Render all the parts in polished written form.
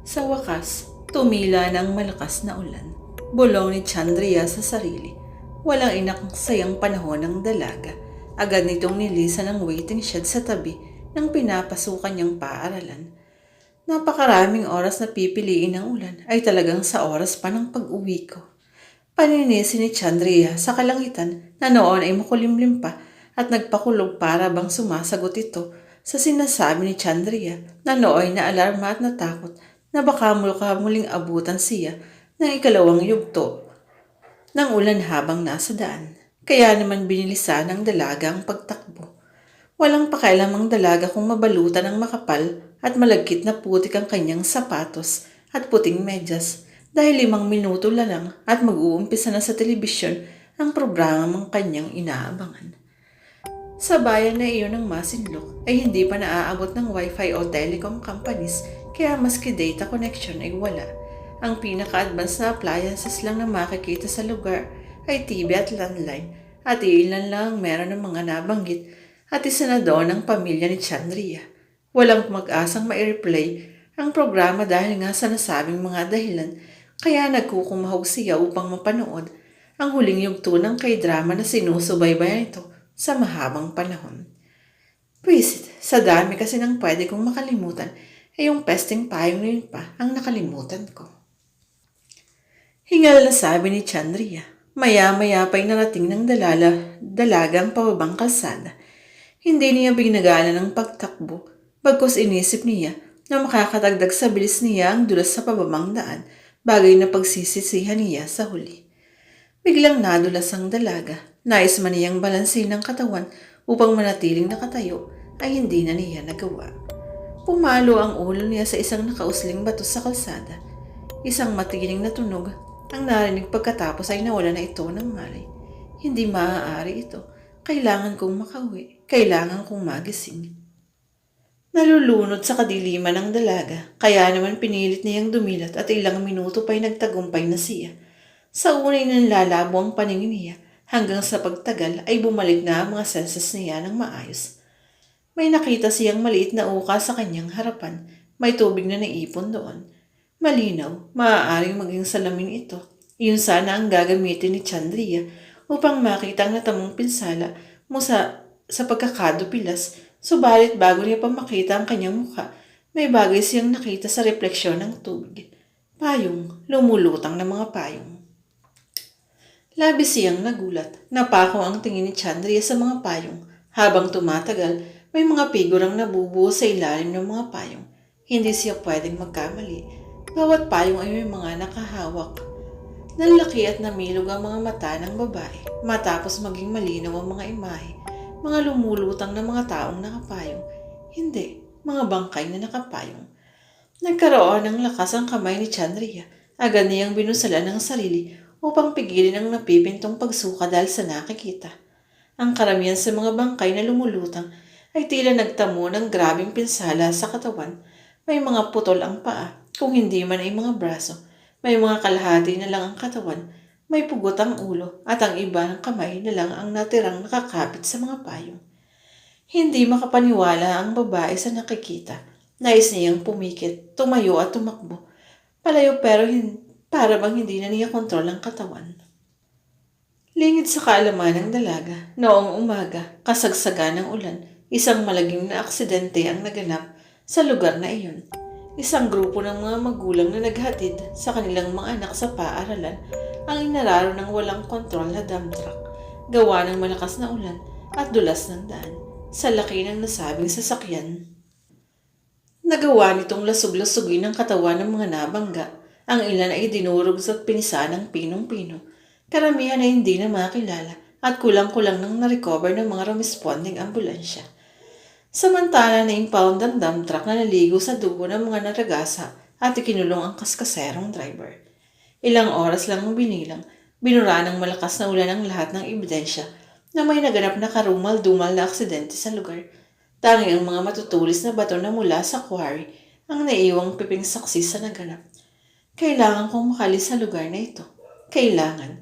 Sa wakas, tumila ng malakas na ulan. Bulong ni Chandria sa sarili. Walang inaksayang panahon ng dalaga. Agad nitong nilisan ang waiting shed sa tabi ng pinapasukan niyang paaralan. Napakaraming oras na pipiliin ng ulan ay talagang sa oras pa ng pag-uwi ko. Paninisi ni Chandria sa kalangitan na noon ay makulimlim pa at nagpakulog para bang sumasagot ito sa sinasabi ni Chandria na nooy naalarma at natakot na baka muling abutan siya ng ikalawang yugto ng ulan habang nasa daan. Kaya naman binilisan ng dalaga ang pagtakbo. Walang pakialamang dalaga kung mabalutan ng makapal at malagkit na putik ang kanyang sapatos at puting medyas dahil 5 minuto lang at mag-uumpisa na sa telebisyon ang programang kanyang inaabangan. Sa bayan na iyon ng Masinloc ay hindi pa naaabot ng wifi o telecom companies kaya maski data connection ay wala. Ang pinaka-advanced na appliances lang na makikita sa lugar ay TV at landline at ilan lang ang meron ng mga nabanggit at isa na doon ang pamilya ni Chandria. Walang mag-asang ma-replay ang programa dahil nga sa nasabing mga dahilan kaya nagkukumahog siya upang mapanood ang huling yugto ng K-drama na sinusubaybayan ito sa mahabang panahon. Pwisit, sa dami kasi ng pwede kong makalimutan ay yung pesting payong na yun pa ang nakalimutan ko. Hingal na sabi ni Chandria. Maya-maya pa'y narating ng dalagang pababang kalsada. Hindi niya binagala ng pagtakbo, bagkus inisip niya na makakatagdag sa bilis niya ang dulas sa pababang daan, bagay na pagsisisihan niya sa huli. Biglang nadulas ang dalaga. Nais man niyang balansin ng katawan upang manatiling nakatayo ay hindi na niya nagawa. Pumalo ang ulo niya sa isang nakausling bato sa kalsada. Isang matigiling na tunog ang narinig pagkatapos ay nawala na ito ng malay. Hindi maaari ito. Kailangan kong makauwi. Kailangan kong magising. Nalulunod sa kadiliman ng dalaga, kaya naman pinilit niyang dumilat at ilang minuto pa'y nagtagumpay na siya. Sa unay nang lalabo ang paningin niya, hanggang sa pagtagal ay bumalik na ang mga senses niya ng maayos. May nakita siyang maliit na uka sa kanyang harapan, may tubig na naipon doon. Malinaw, maaaring maging salamin ito. Iyon sana ang gagamitin ni Chandria upang makita ang natamong pinsala mo sa pagkakadupilas. Subalit bago niya pa makita ang kanyang mukha, may bagay siyang nakita sa refleksyon ng tubig. Payong, lumulutang na mga payong. Labis siyang nagulat. Napako ang tingin ni Chandria sa mga payong. Habang tumatagal, may mga figurang nabubuo sa ilalim ng mga payong. Hindi siya pwedeng magkamali. Bawat payong ay may mga nakahawak. Nanlaki at namilog ang mga mata ng babae matapos maging malinaw ang mga imahe. Mga lumulutang na mga taong nakapayong. Hindi, mga bangkay na nakapayong. Nagkaroon ng lakas ang kamay ni Chandria. Agad niyang binusalan ng sarili upang pigilin ang napipintong pagsuka dahil sa nakikita. Ang karamihan sa mga bangkay na lumulutang ay tila nagtamo ng grabing pinsala sa katawan. May mga putol ang paa, kung hindi man ay mga braso. May mga kalahati na lang ang katawan, may pugot ang ulo at ang iba ng kamay na lang ang natirang nakakapit sa mga payong. Hindi makapaniwala ang babae sa nakikita. Nais niyang pumikit, tumayo at tumakbo. Palayo pero para bang hindi na niya kontrol ang katawan. Lingid sa kaalaman ng dalaga, noong umaga, kasagsagan ng ulan, isang malagim na aksidente ang naganap sa lugar na iyon. Isang grupo ng mga magulang na naghatid sa kanilang mga anak sa paaralan ang inararo ng walang kontrol na dump truck, gawa ng malakas na ulan at dulas ng daan. Sa laki ng nasabing sasakyan, nagawa nitong lasug-lasugin ang katawan ng mga nabangga. Ang ilan ay dinurog sa pinisa ng pinong-pino. Karamihan ay hindi na makilala at kulang-kulang nang na-recover ng mga responding ambulansya. Samantala na impound ang dump truck na naligo sa dugo ng mga naragasa at ikinulong ang kaskaserong driver. Ilang oras lang ang binilang, binura ng malakas na ulan ang lahat ng ebidensya na may naganap na karumal-dumal na aksidente sa lugar. Tanging ang mga matutulis na bato na mula sa quarry ang naiwang piping saksi sa naganap. Kailangan kong makalis sa lugar na ito. Kailangan.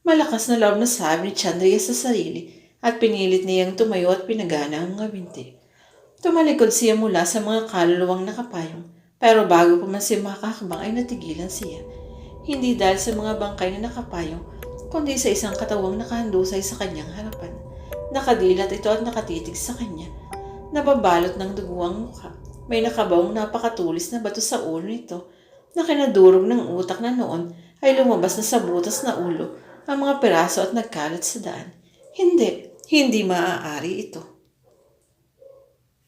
Malakas na loob na sabi ni Chandria sa sarili at pinilit niyang tumayo at pinagana ang mga binti. Tumalikod siya mula sa mga kaluluwang nakapayong. Pero bago pa man siya makakabang ay natigilan siya. Hindi dahil sa mga bangkay na nakapayong, kundi sa isang katawang nakahandusay sa kanyang harapan. Nakadilat ito at nakatitig sa kanya. Nababalot ng dugo ang mukha. May nakabawang napakatulis na bato sa ulo nito na kinadurog ng utak na noon ay lumabas na sa butas na ulo ang mga piraso at nagkalat sa daan. Hindi maaari ito.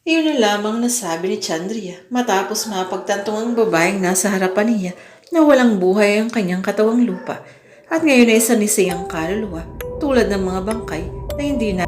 Iyon na lamang nasabi ni Chandria matapos mapagtantong ang babaeng nasa harapan niya na walang buhay ang kanyang katawang lupa at ngayon ay sanisay ang kaluluwa tulad ng mga bangkay na hindi na